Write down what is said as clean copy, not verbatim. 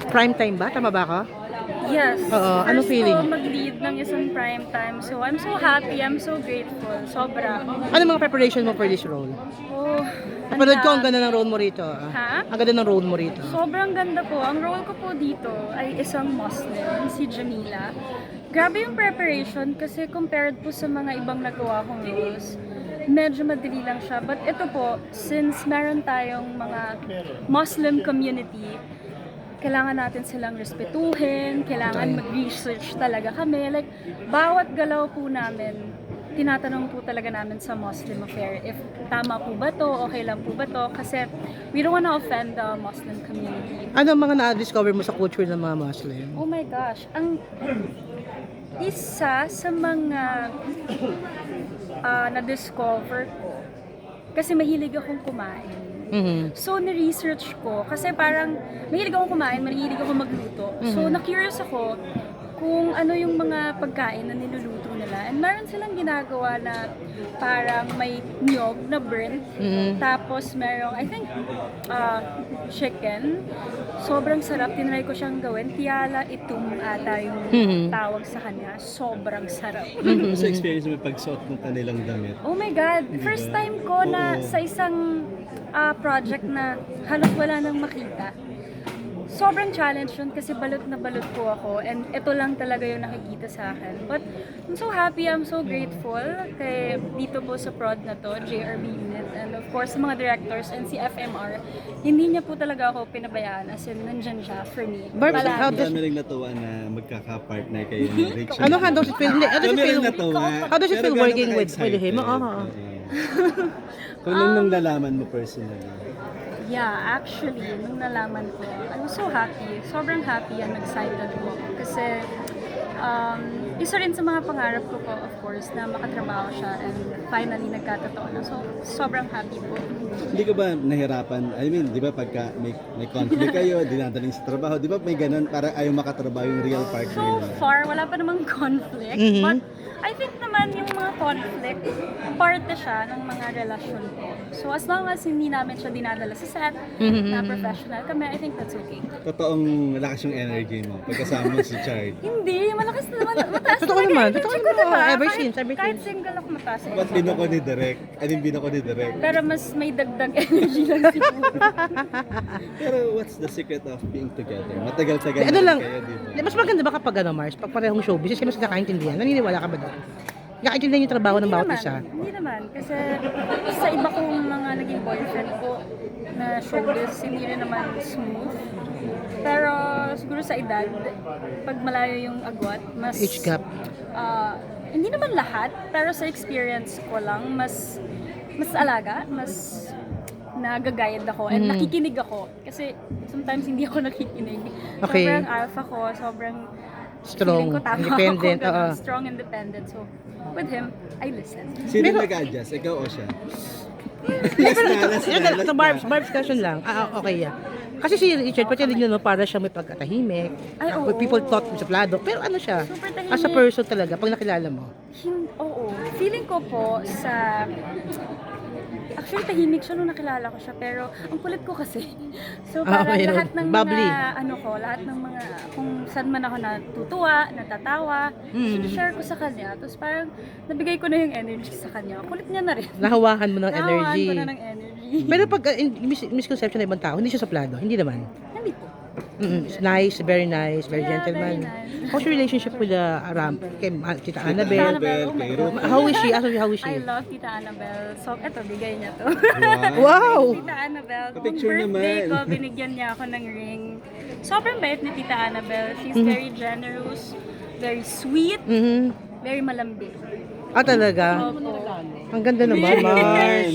Prime time ba? Tama ba ako? Yes. Oo, anong feeling? First ko mag-lead ng isang prime time. So, I'm so happy. I'm so grateful. Sobra. Ano mga preparation mo for this role? Oh, Napanood ko ang ganda ng role mo rito. Ha? Ang ganda ng role mo rito. Sobrang ganda po. Ang role ko po dito ay isang Muslim, si Jamila. Grabe yung preparation kasi compared po sa mga ibang nagawa kong roles, medyo madali lang siya. But ito po, since meron tayong mga Muslim community, kailangan natin silang respetuhin, kailangan mag-research talaga kami. Like, bawat galaw po namin, tinatanong po talaga namin sa Muslim affair if tama po ba to, okay lang po ba to, kasi we don't wanna offend the Muslim community. Ano ang mga na-discover mo sa culture ng mga Muslim? Oh my gosh, ang isa sa mga na-discover ko, kasi mahilig akong kumain. Mhm. So, ni-research ko, kasi parang mahilig akong kumain, mahilig ako magluto. So, na-curious ako kung ano yung mga pagkain na niluluto nila. And meron silang ginagawa na parang may niyog na burnt. Tapos merong, I think, chicken. Sobrang sarap. Tinry ko siyang gawin. Tiala itum ata yung tawag sa kanya. Sobrang sarap. Sa experience mo pagsuot ng kanilang damit? Oh my God! First time ko na sa isang project na halos wala nang makita. Sobrang challenge yun kasi balot na balot po ako and ito lang talaga yung nakikita sa akin. But I'm so happy, I'm so grateful kay dito po sa prod na to, JRB Unit, and of course sa mga directors and si FMR. Hindi niya po talaga ako pinabayaan, as in nandyan siya for me. Barbs, Palagi. how does- Kami rin natuwa na magkaka-partner kayo ni Rachel. Ano, how does it feel? How does it Kami rin feel? natuwa. How does it Pero feel gaano working ka with him? excited? Oo. Kung nung nalaman mo personally. Yeah, actually, nung nalaman ko, I was so happy. Sobrang happy and excited po. Kasi, isa rin sa mga pangarap ko po, of course, na makatrabaho siya and finally nagkatotoo na. So, sobrang happy po. Hindi ka ba nahirapan? I mean, di ba pagka may conflict kayo, dinadaling sa trabaho, di ba may ganun para ayaw makatrabaho yung real partner So niya? far, wala pa namang conflict. But I think naman yung mga conflict, parte siya ng mga relasyon ko. So as long as hindi namin siya dinadala sa set, na professional kami, I think that's okay. Totoong malakas yung energy mo pagkasama mo si Chard. Hindi, malakas naman, mataas Totoo talaga naman, energy totoo ko, naman. diba? Ever Kahit- since, ever Kahit since. single ako mataas Ba't energy. binako ni Direk? Anong binako ni Direk? Pero mas may dagdag energy lang siguro. Pero what's the secret of being together? Matagal-tagal Ano na lang, kayo, di ba? mas maganda ba kapag Mars, pag parehong showbiz, kasi mas nakakaintindihan? Naniniwala ka ba doon? Nakakaintindihan yung trabaho ng Hindi bawat naman, isa? Hindi naman. Kasi sa iba kong mga naging boyfriend ko na showbiz, hindi rin naman smooth. Pero siguro sa edad, pag malayo yung agwat, mas... Age gap. Hindi naman lahat, pero sa experience ko lang, mas alaga, mas nag-guide ako and nakikinig ako. Kasi sometimes hindi ako nakikinig. Okay. Sobrang alpha ko, sobrang Strong, feeling ko tama independent, ako, ganun, oo. strong, independent. So, with him, I listen. Sino nag-adjust? Ikaw o siya? last Ito, na. Barb's question lang. Okay, yeah. Kasi si Richard, pati rin yun, para siya may pagkatahimik. Ay, oo. People thought suplado. Pero ano siya? Super tahimik. As a person talaga, pag nakilala mo. Oo. Feeling ko po sa... Actually, tahimik siya nung nakilala ko siya, pero ang kulit ko kasi. So, parang ayun. lahat ng Bubbly. lahat ng mga, kung saan man ako natutuwa, natatawa, share ko sa kanya. Tapos parang nabigay ko na yung energy sa kanya. Kulit niya na rin. Nahawakan mo ng Nahawakan energy. ko na ng energy. Pero pag misconception ng ibang tao, hindi siya suplado. Hindi naman. Hindi po. It's nice, very Yeah, gentleman. very nice. How's your relationship with kay Tita Tita Annabelle? Annabelle, oh my kay God. Ruth. How is she? Actually, how is I she? love Tita Annabelle. So, eto, bigay niya to. Wow! Tita Annabelle. Kung Pa-picture birthday naman. ko, binigyan niya ako ng ring. Sobrang bait ni Tita Annabelle. She's very generous, very sweet, very malambing. Ah, talaga? Opo. Ang ganda naman, Mars.